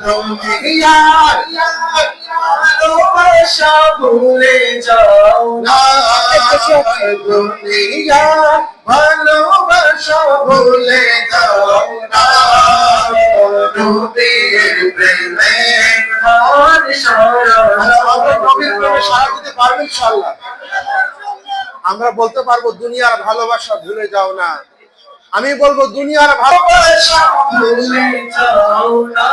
দুনিয়ার ভালোবাসা ভুলে যাও না, দুনিয়ার ভালোবাসা ভুলে যাও না, নবীর প্রেমে মন সারা। আমরা নবীর প্রেমে সারা দিতে পারবো ইনশাআল্লাহ। আমরা বলতে পারবো দুনিয়ার ভালোবাসা ভুলে যাও না। আমি বলবো দুনিয়ার ভালোবাসা ভুলে যাও না,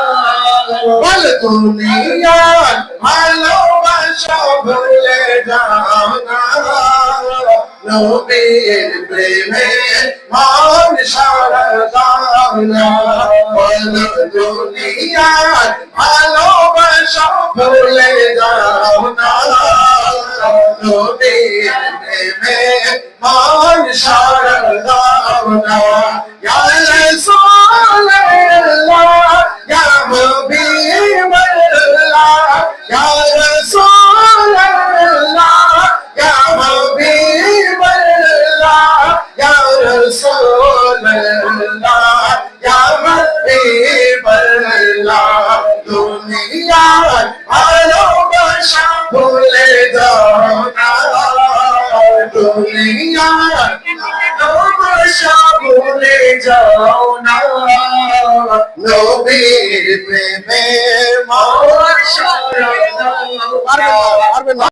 বল দুনিয়ার ভালোবাসা ভুলে যাও না, নবীর প্রেমে মন সারা দাও না, বল দুনিয়ার ভালোবাসা ভুলে যাও না, নবীর প্রেমে মন সারা দাও না। ইয়া রাসূলুল্লাহ ইয়া হাবিবাল্লাহ, ইয়া রাসূলুল্লাহ ইয়া হাবিবাল্লাহ, ইয়া রাসূলুল্লাহ ইয়া হাবিবাল্লাহ, দুনিয়ার ভালোবাসা ভুলে যাও না, দুনিয়ার ভালোবাসা ভুলে যাও না, নবীর প্রেমে মন সারা দাও না।